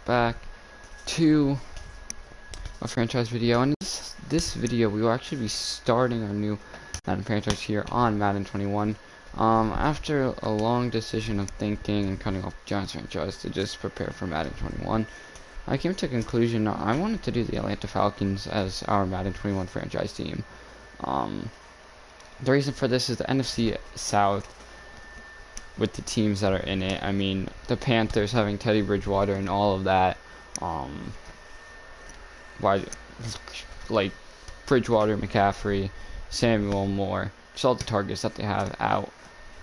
back to a franchise video. And this video, we will actually be starting our new Madden franchise here on Madden 21. After a long decision of thinking and cutting off the Giants franchise to just prepare for Madden 21, I came to a conclusion I wanted to do the Atlanta Falcons as our Madden 21 franchise team. The reason for this is the NFC South with the teams that are in it. I mean, the Panthers having Teddy Bridgewater and all of that. Like Bridgewater, McCaffrey, Samuel, Moore, just all the targets that they have out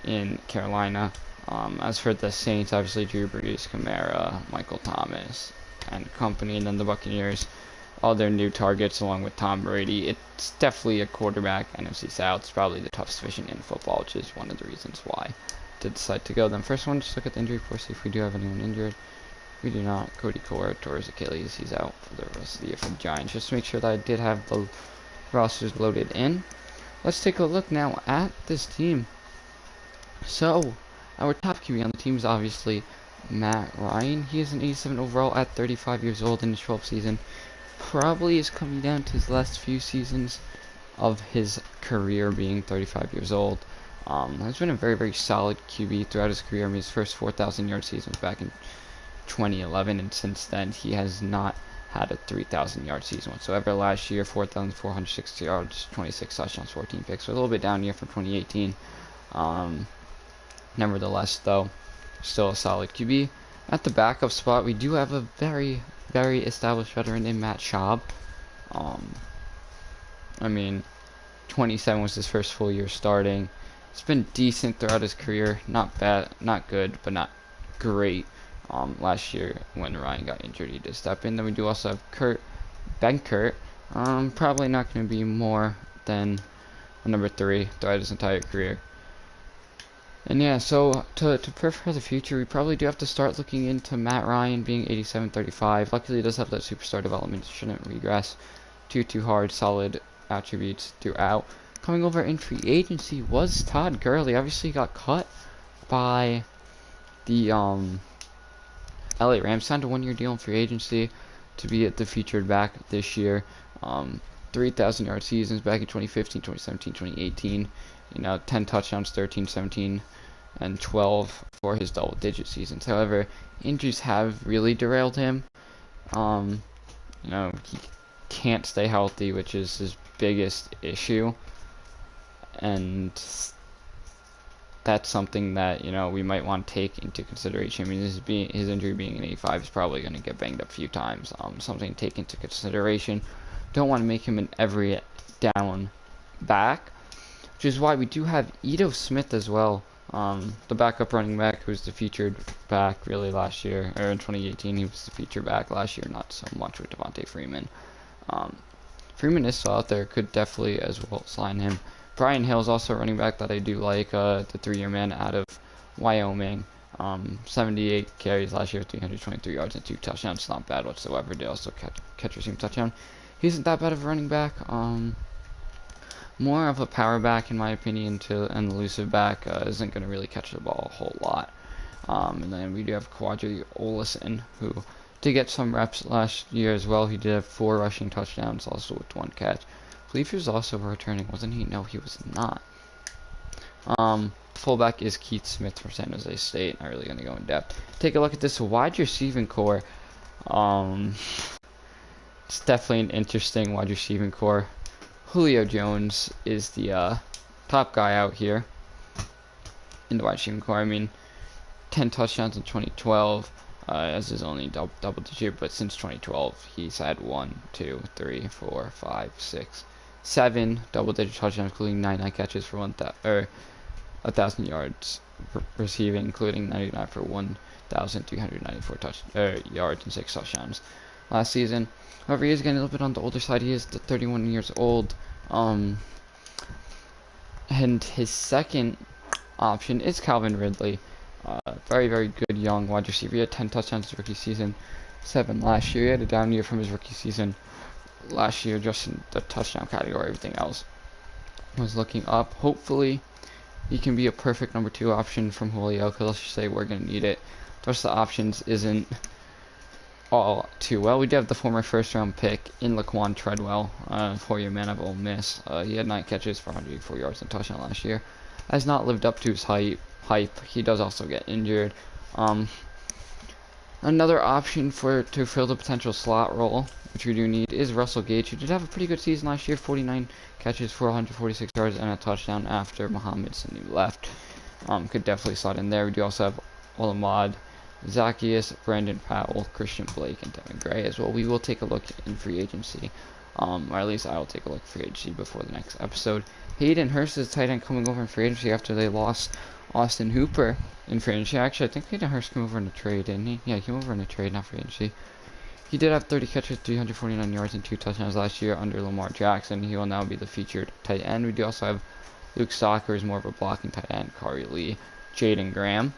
in Carolina. As for the Saints, obviously Drew Brees, Kamara, Michael Thomas, and company, and then the Buccaneers, all their new targets along with Tom Brady. It's definitely a quarterback NFC South. It's probably the toughest division in football, which is one of the reasons why to decide to go. Then first one, just look at the injury report, see if we do have anyone injured. We do not. Cody Core tore his Achilles. He's out for the rest of the year for the Giants. Just to make sure that I did have the rosters loaded in. Let's take a look now at this team. So, our top QB on the team is obviously Matt Ryan. He is an 87 overall at 35 years old in his 12th season. Probably is coming down to his last few seasons of his career being 35 years old. Has been a very, very solid QB throughout his career. I mean, his first 4,000 yard season was back in 2011, and since then he has not had a 3,000 yard season whatsoever. Last year, 4,460 yards, 26 touchdowns, 14 picks. So a little bit down year from 2018. Nevertheless, though, still a solid QB. At the backup spot, we do have a very, very established veteran in Matt Schaub. I mean, 27 was his first full year starting. It's been decent throughout his career. Not bad, not good, but not great. Last year when Ryan got injured, he did step in. Then we do also have Ben Kurt. Probably not going to be more than a number 3 throughout his entire career. And yeah, so to prepare for the future, we probably do have to start looking into Matt Ryan being 87-35. Luckily, he does have that superstar development. Shouldn't regress too hard. Solid attributes throughout. Coming over in free agency was Todd Gurley. Obviously, got cut by the LA Rams. Signed a 1-year deal in free agency to be the featured back this year. 3,000 yard seasons back in 2015, 2017, 2018. 10 touchdowns, 13, 17, and 12 for his double-digit seasons. However, injuries have really derailed him. He can't stay healthy, which is his biggest issue, and that's something that we might want to take into consideration. I mean, his injury being an 85 is probably going to get banged up a few times. Something to take into consideration. Don't want to make him an every down back, which is why we do have Ito Smith as well, the backup running back, who's the featured back really last year, or in 2018 he was the featured back. Last year not so much with Devontae Freeman. Freeman is still out there, could definitely as well sign him. Brian Hill's also a running back that I do like, the 3-year man out of Wyoming. 78 carries last year, 323 yards and 2 touchdowns. Not bad whatsoever. Did also catch receiving touchdown. He isn't that bad of a running back. More of a power back in my opinion, an elusive back. Isn't going to really catch the ball a whole lot. And then we do have Quadri Olesen, who did get some reps last year as well. He did have 4 rushing touchdowns, also with 1 catch. I believe he was also returning, wasn't he? No, he was not. Fullback is Keith Smith from San Jose State. Not really going to go in depth. Take a look at this wide receiving core. It's definitely an interesting wide receiving core. Julio Jones is the top guy out here in the wide receiving core. I mean, 10 touchdowns in 2012 as his only double digit, but since 2012 he's had 1, 2, 3, 4, 5, 6, 7 double-digit touchdowns, including 99 catches for 1,000 yards receiving, including 99 for 1,394 yards and 6 touchdowns last season. However, he is getting a little bit on the older side. He is 31 years old, and his second option is Calvin Ridley. Very, very good young wide receiver. He had 10 touchdowns his rookie season, 7 last year. He had a down year from his rookie season last year, just in the touchdown category. Everything else was looking up. Hopefully, he can be a perfect number 2 option from Julio, because let's just say we're going to need it. The rest of the options isn't all too well. We do have the former first-round pick in Laquan Treadwell, 4-year man of Ole Miss. He had 9 catches for 104 yards and touchdown last year. Has not lived up to his hype. He does also get injured. Another option to fill the potential slot role, which we do need, is Russell Gage, who did have a pretty good season last year, 49 catches for 146 yards and a touchdown after Mohamed Sanu left. Could definitely slot in there. We do also have Olamide Zacchaeus, Brandon Powell, Christian Blake, and Devin Gray as well. We will take a look in free agency, or at least I will take a look at free agency before the next episode. Hayden Hurst is tight end coming over in free agency after they lost Austin Hooper in free agency. Actually, I think Hayden Hurst came over in a trade, didn't he? Yeah, he came over in a trade, not free agency. He did have 30 catches, 349 yards, and 2 touchdowns last year under Lamar Jackson. He will now be the featured tight end. We do also have Luke Stocker, who's more of a blocking tight end, Kari Lee, Jaden Graham,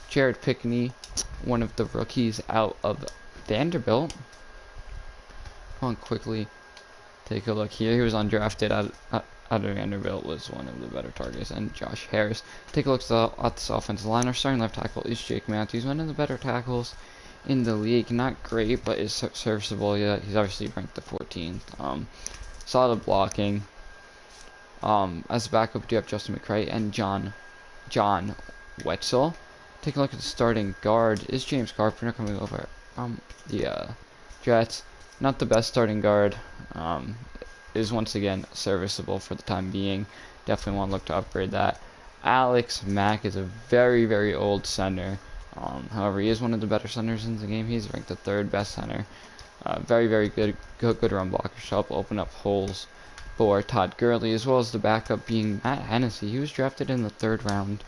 Jared Pickney, one of the rookies out of Vanderbilt. Come on, quickly take a look here. He was undrafted out of Vanderbilt, was one of the better targets, and Josh Harris. Take a look at this offensive line. Our starting left tackle is Jake Matthews, one of the better tackles in the league. Not great, but is serviceable. Yeah, he's obviously ranked the 14th. Solid blocking. As a backup, we do have Justin McCray and John Wetzel. Take a look at the starting guard. Is James Carpenter coming over? The Jets. Not the best starting guard. Is once again serviceable for the time being. Definitely want to look to upgrade that. Alex Mack is a very, very old center. However, he is one of the better centers in the game. He's ranked the 3rd best center. Very, very good run blocker. Should help open up holes for Todd Gurley, as well as the backup being Matt Hennessy. He was drafted in the 3rd round,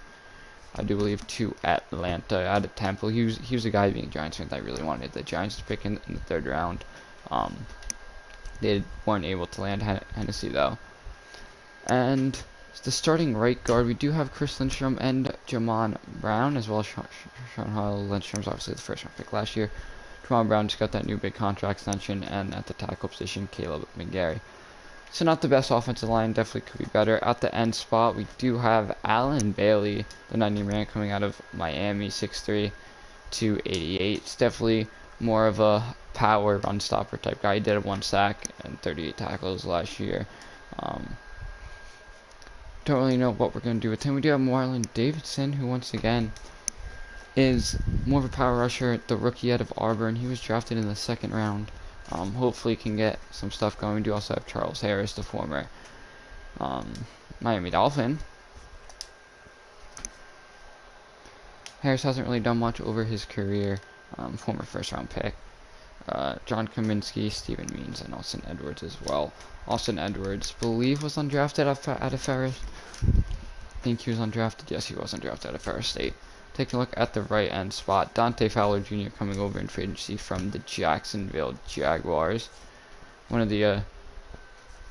I do believe, to Atlanta out of Temple. He was a guy being Giants fan that I really wanted the Giants to pick in the 3rd round. They weren't able to land Hennessy though. And the starting right guard, we do have Chris Lindstrom and Jamon Brown, as well as Sean Hall. Lindstrom's obviously the 1st-round pick last year. Jamon Brown just got that new big contract extension, and at the tackle position, Caleb McGarry. So not the best offensive line, definitely could be better. At the end spot, we do have Allen Bailey, the 90 man coming out of Miami, 6'3", 288. It's definitely more of a power run stopper type guy. He did have 1 sack and 38 tackles last year. Don't really know what we're going to do with him. We do have Marlon Davidson, who once again is more of a power rusher, the rookie out of Auburn. He was drafted in the 2nd round. Hopefully can get some stuff going. We do also have Charles Harris, the former Miami Dolphin. Harris hasn't really done much over his career. Former 1st-round pick. John Kaminsky, Steven Means, and Austin Edwards as well. Austin Edwards, believe, was undrafted out of Ferris. I think he was undrafted. Yes, he was undrafted out of Ferris State. Taking a look at the right end spot, Dante Fowler Jr. coming over in free agency from the Jacksonville Jaguars. One of the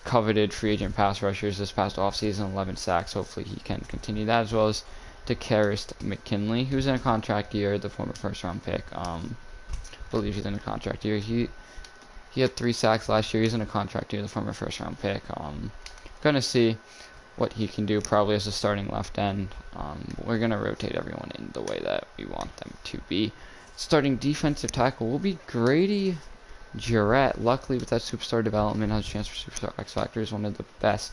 coveted free agent pass rushers this past offseason, 11 sacks. Hopefully he can continue that, as well as DeCarist McKinley, who's in a contract year, the former 1st-round pick. I believe he's in a contract year. He had 3 sacks last year. He's in a contract year, the former 1st-round pick. Gonna see what he can do, probably as a starting left end. We're gonna rotate everyone in the way that we want them to be. Starting defensive tackle will be Grady Jarrett. Luckily, with that superstar development, has a chance for superstar X Factor. Is one of the best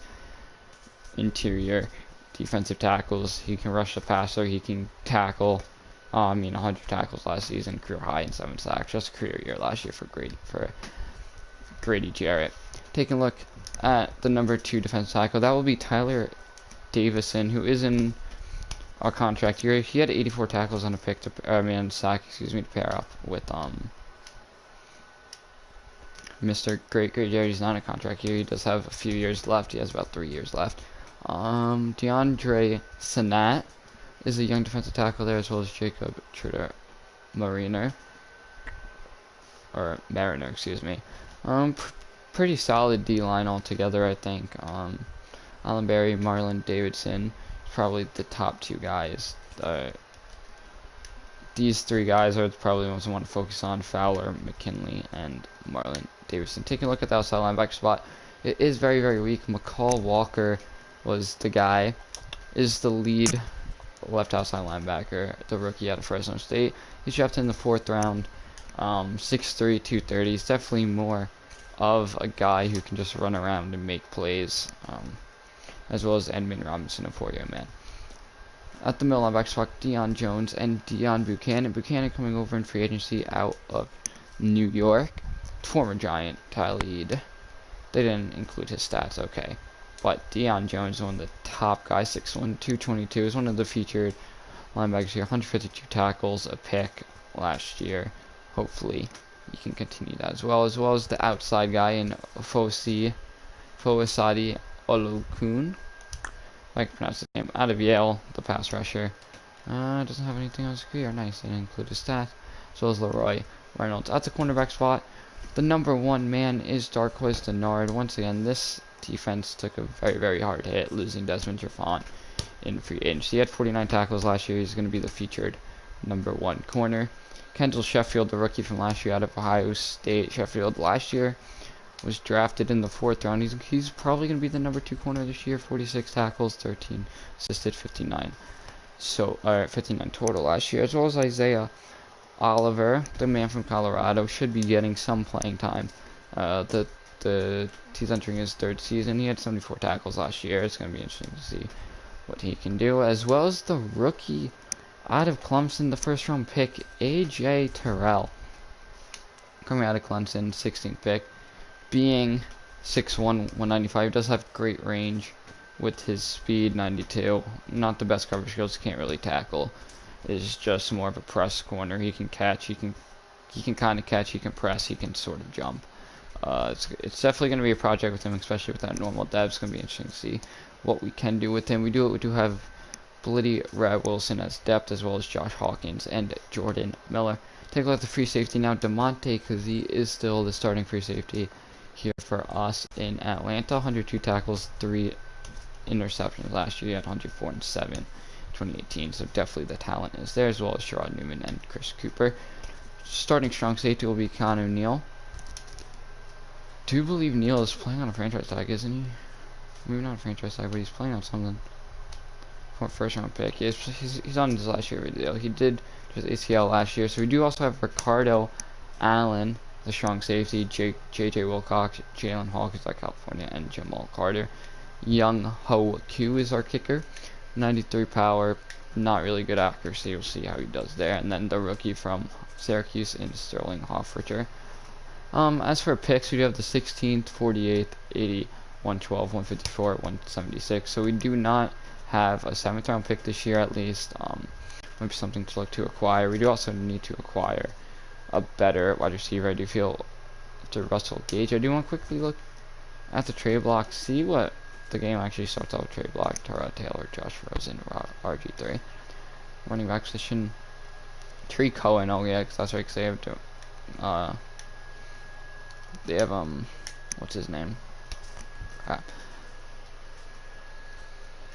interior defensive tackles. He can rush the passer. He can tackle. 100 tackles last season, career high, and 7 sacks. Just a career year last year for Grady Jarrett. Taking a look at the number 2 defensive tackle, that will be Tyler Davison, who is in our contract year. He had 84 tackles on a sack, to pair up with Mr. Grady Jarrett. He's not in a contract year. He does have a few years left. He has about 3 years left. DeAndre Sanat is a young defensive tackle there, as well as Jacob Mariner, excuse me. Pretty solid D-line altogether, I think. Alan Berry, Marlon Davidson, probably the top 2 guys. These 3 guys are probably the ones I want to focus on: Fowler, McKinley, and Marlon Davidson. Taking a look at the outside linebacker spot, it is very, very weak. McCall Walker was the guy, is the lead left outside linebacker, the rookie out of Fresno State. He's drafted in the 4th round 6'3", 230. He's definitely more of a guy who can just run around and make plays, as well as Edmund Robinson, a 4-year man. At the middle linebacker spot, Deion Jones and Deion Buchanan. Buchanan coming over in free agency out of New York. Former Giant, Tyleed. They didn't include his stats, okay. But Deion Jones, one of the top guys, 6'1", 222, is one of the featured linebackers here. 152 tackles, a pick last year. Hopefully, he can continue that as well as the outside guy in Foesadi Olokun. If I can pronounce his name. Out of Yale, the pass rusher. Doesn't have anything on his career. Nice, they didn't include his stats. As well as Leroy Reynolds. At the cornerback spot, the number one man is Darqueze Dennard. Once again, this defense took a very, very hard hit, losing Desmond Trufant in free agency. He had 49 tackles last year. He's going to be the featured number one corner. Kendall Sheffield, the rookie from last year out of Ohio State. Sheffield last year was drafted in the 4th round. He's probably going to be the number 2 corner this year. 46 tackles, 13 assisted, 59. 59 total last year. As well as Isaiah Oliver, the man from Colorado, should be getting some playing time. He's entering his 3rd season. He had 74 tackles last year. It's going to be interesting to see what he can do. As well as the rookie out of Clemson, the 1st round pick, A.J. Terrell. Coming out of Clemson, 16th pick. Being 6'1", 195, does have great range with his speed, 92. Not the best coverage skills, can't really tackle. Is just more of a press corner. He can catch, he can kind of catch, he can press, he can sort of jump. It's definitely going to be a project with him, especially with that normal depth. It's going to be interesting to see what we can do with him. We do have Blitty Red Wilson as depth, as well as Josh Hawkins and Jordan Miller. Take a look at the free safety now. DeMonte Kazee is still the starting free safety here for us in Atlanta. 102 tackles, 3 interceptions last year. He had 104 and 7 in 2018. So definitely the talent is there, as well as Sherrod Newman and Chris Cooper. Starting strong safety will be Connor Neal. Do believe Neal is playing on a franchise tag, isn't he? Maybe not a franchise tag, but he's playing on something. For a 1st round pick. He's on his last year deal. He did just ACL last year. So we do also have Ricardo Allen, the strong safety, J.J. Wilcox, Jalen Hawkins out of California, and Jamal Carter. Young Ho Q is our kicker. 93 power, not really good accuracy. We'll see how he does there. And then the rookie from Syracuse in Sterling Hoffrichter. As for picks, we do have the 16th, 48th, 80, 112, 154, 176. So we do not have a 7th round pick this year, at least. Might be something to look to acquire. We do also need to acquire a better wide receiver. I do feel to Russell Gage. I do want to quickly look at the trade block, see what the game actually starts out with. Trade block, Tara Taylor, Josh Rosen, RG3. Running back position, Tree Cohen. Oh yeah, cause that's right, because they have what's his name? Crap.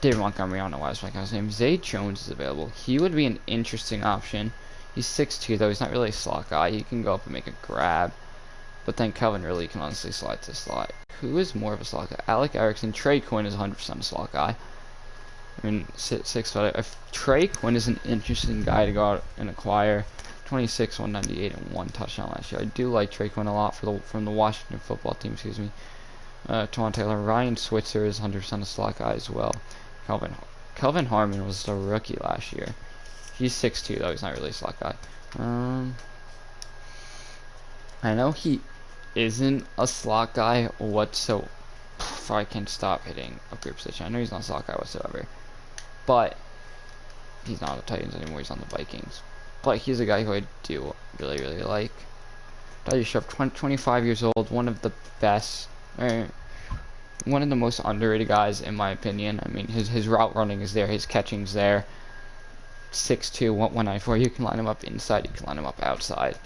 David Montgomery. I don't know why I was making his name. Zay Jones is available. He would be an interesting option. He's 6'2", though. He's not really a slot guy. He can go up and make a grab. But then Calvin Ridley can honestly slide to slot. Who is more of a slot guy? Alec Erickson. Trey Quinn is 100% a slot guy. I mean, 6'5". If Trey Quinn is an interesting guy to go out and acquire. 26, 198, and 1 touchdown last year. I do like Trey Quinn a lot from the Washington football team. Excuse me. Twan Taylor. Ryan Switzer is 100% a slot guy as well. Kelvin Harmon was the rookie last year. He's 6'2", though. He's not really a slot guy. I know he isn't a slot guy whatsoever. If I can stop hitting a group position. I know he's not a slot guy whatsoever. But he's not the Titans anymore. He's on the Vikings. But he's a guy who I do really, really like. Darius Sharp, 25 years old. One of the best. One of the most underrated guys, in my opinion. I mean, his route running is there. His catching's there. 6'2", 194. You can line him up inside. You can line him up outside.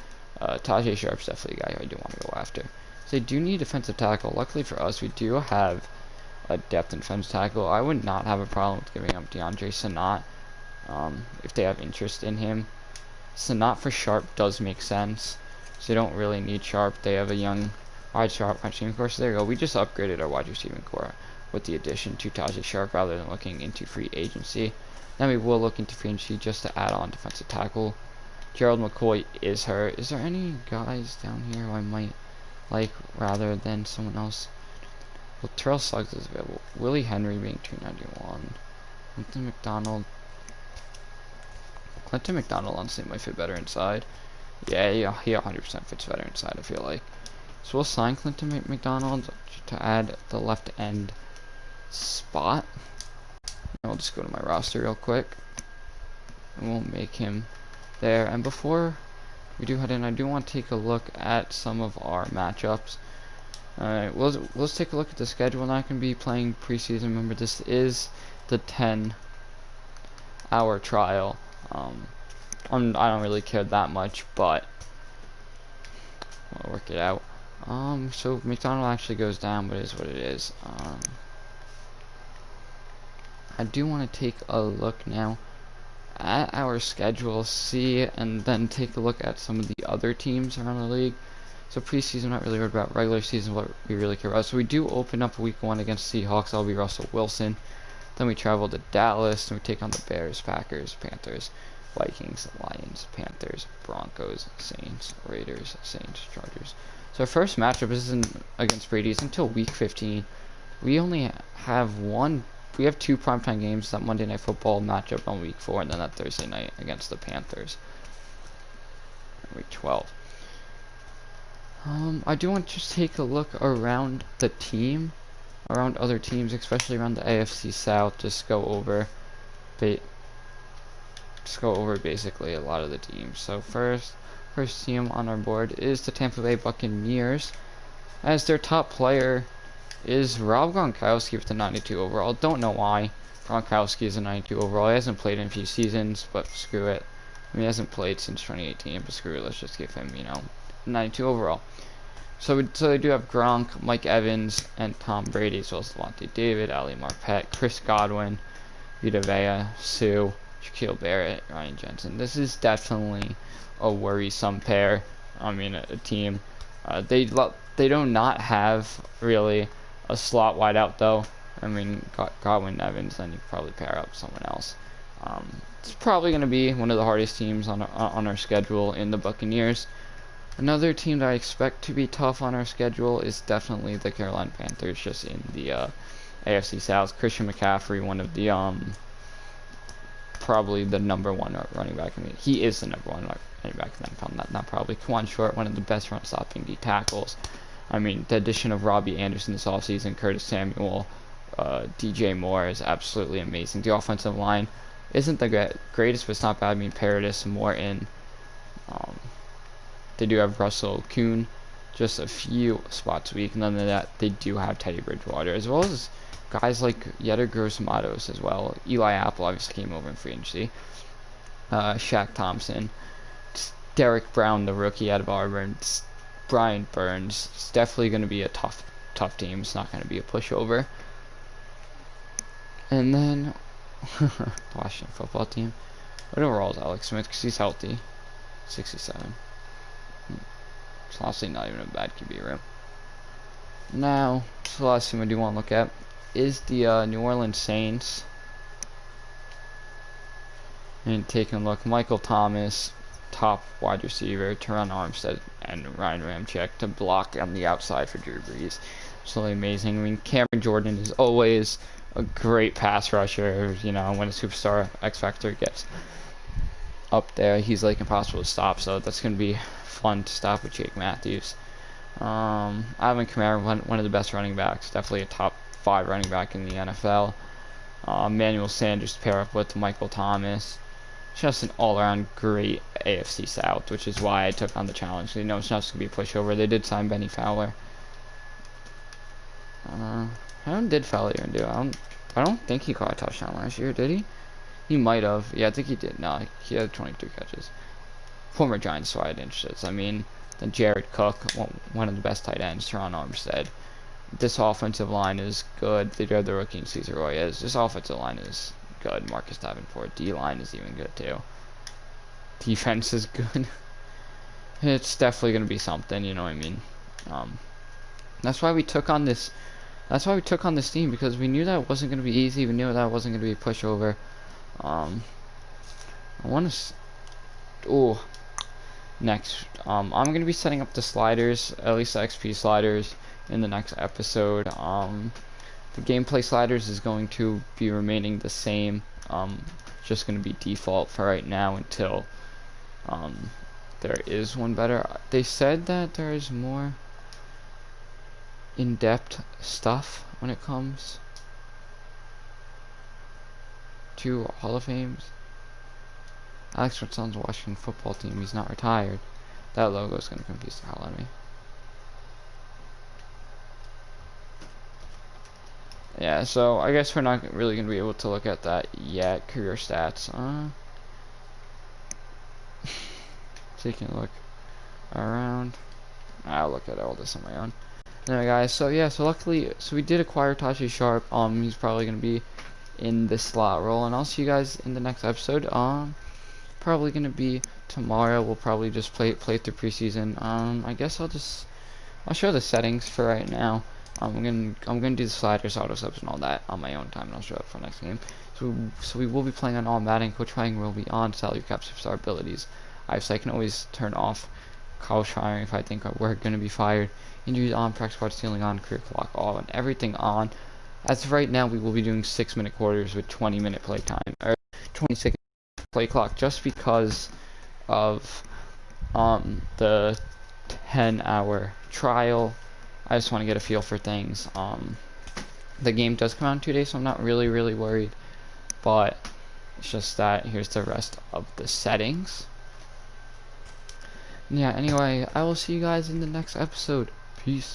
Tajay Sharp's definitely a guy who I do want to go after. So they do need defensive tackle. Luckily for us, we do have a depth in defensive tackle. I would not have a problem with giving up DeAndre Sanat if they have interest in him. Sanat for Sharp does make sense. So they don't really need Sharp. They have a young wide Sharp receiving core. So there you go. We just upgraded our wide receiving core with the addition to Tajay Sharp rather than looking into free agency. Then we will look into free agency just to add on defensive tackle. Gerald McCoy is hurt. Is there any guys down here who I might like rather than someone else? Well, Terrell Suggs is available. Willie Henry being 291. Clinton McDonald. Clinton McDonald honestly might fit better inside. Yeah, he 100% fits better inside, I feel like. So we'll sign Clinton McDonald to add the left end spot. And I'll just go to my roster real quick. And we'll make him there. And before we do head in, I do want to take a look at some of our matchups. Alright, let's take a look at the schedule. We're not going to be playing preseason. Remember, this is the 10-hour trial. I don't really care that much, but we'll work it out. So McDonald actually goes down, but it is what it is. I do want to take a look now at our schedule, see, and then take a look at some of the other teams around the league. So preseason, not really worried about. Regular season, what we really care about. So we do open up week 1 against Seahawks. That'll be Russell Wilson. Then we travel to Dallas, and we take on the Bears, Packers, Panthers, Vikings, Lions, Panthers, Broncos, Saints, Raiders, Saints, Chargers. So our first matchup isn't against Brady. It's until week 15. We only have we have 2 primetime games, that Monday Night Football matchup on week 4, and then that Thursday night against the Panthers. Week 12. I do want to just take a look around the team, around other teams, especially around the AFC South. Just go over basically a lot of the teams. So first team on our board is the Tampa Bay Buccaneers, as their top player is Rob Gronkowski with the 92 overall. Don't know why Gronkowski is a 92 overall. He hasn't played in a few seasons, but screw it. I mean, he hasn't played since 2018, but screw it. Let's just give him, 92 overall. So they do have Gronk, Mike Evans, and Tom Brady, as well as Devontae David, Ali Marpet, Chris Godwin, Vita Vea, Sue, Shaquille Barrett, Ryan Jensen. This is definitely a worrisome pair. I mean, a team. They do not have really a slot wide out though. I mean, Godwin, Evans, then you probably pair up someone else. It's probably going to be one of the hardest teams on our schedule in the Buccaneers. Another team that I expect to be tough on our schedule is definitely the Carolina Panthers, just in the AFC South. Christian McCaffrey, one of the probably the #1 running back. I mean, he is the #1 running back in the NFL. Not probably. Quan Short, one of the best run-stopping D tackles. I mean, the addition of Robbie Anderson this offseason, Curtis Samuel, DJ Moore is absolutely amazing. The offensive line isn't the greatest, but it's not bad. I mean, Paradis, Morton. They do have Russell Kuhn, just a few spots weak, and other than that, they do have Teddy Bridgewater, as well as guys like Yetur Gross-Matos as well. Eli Apple obviously came over in free agency. Shaq Thompson, Derek Brown, the rookie out of Auburn, Brian Burns. It's definitely going to be a tough team. It's not going to be a pushover. And then Washington football team. What overall is Alex Smith? Because he's healthy. 67. It's honestly not even a bad QB room. Now, the last team I do want to look at is the New Orleans Saints. And taking a look, Michael Thomas, top wide receiver, Teron Armstead, and Ryan Ramczyk to block on the outside for Drew Brees. Absolutely amazing. I mean, Cameron Jordan is always a great pass rusher. When a superstar X Factor gets up there, he's like impossible to stop. So that's going to be fun to stop with Jake Matthews. Alvin Kamara, one of the best running backs, definitely a top 5 running back in the NFL. Emmanuel Sanders to pair up with Michael Thomas. Just an all-around great AFC South, which is why I took on the challenge. It's not just going to be a pushover. They did sign Benny Fowler. How did Fowler even do? I don't think he caught a touchdown last year, did he? He might have. Yeah, I think he did. No, he had 23 catches. Former Giants wide interests. I mean, then Jared Cook, one of the best tight ends, Teron Armstead. This offensive line is good. They do have the rookie Cesar Royez. This offensive line is good. Marcus Davenport. D-line is even good too. Defense is good. It's definitely going to be something, you know what I mean? That's why we took on this. That's why we took on this team, because we knew that it wasn't going to be easy. We knew that it wasn't going to be a pushover. I want to. Oh, next. I'm gonna be setting up the sliders, at least the XP sliders, in the next episode. The gameplay sliders is going to be remaining the same. Just gonna be default for right now until there is one better. They said that there is more in-depth stuff when it comes to Hall of Fames. Alex Rosson's Washington football team. He's not retired. That logo is going to confuse the hell out of me. Yeah, so I guess we're not really going to be able to look at that yet. Career stats. Taking a look around. I'll look at all this on my own. Anyway, guys, so yeah, so luckily, so we did acquire Taji Sharp. He's probably going to be in the slot role, and I'll see you guys in the next episode. Probably going to be tomorrow. We'll probably just play through preseason. I guess I'll show the settings for right now. I'm gonna do the sliders, auto subs, and all that on my own time, and I'll show it for next game. So we will be playing on all Madden. Coach Ryan will be on salary cap superstar abilities. So I can always turn off college hiring if I think we're gonna be fired. Injuries on, practice squad stealing on, career clock on, and everything on. As of right now, we will be doing 6-minute quarters with 20-minute play time, or 20-second play clock, just because of the 10-hour trial. I just want to get a feel for things. The game does come out in 2 days, so I'm not really worried, but it's just that here's the rest of the settings. Yeah, anyway, I will see you guys in the next episode. Peace.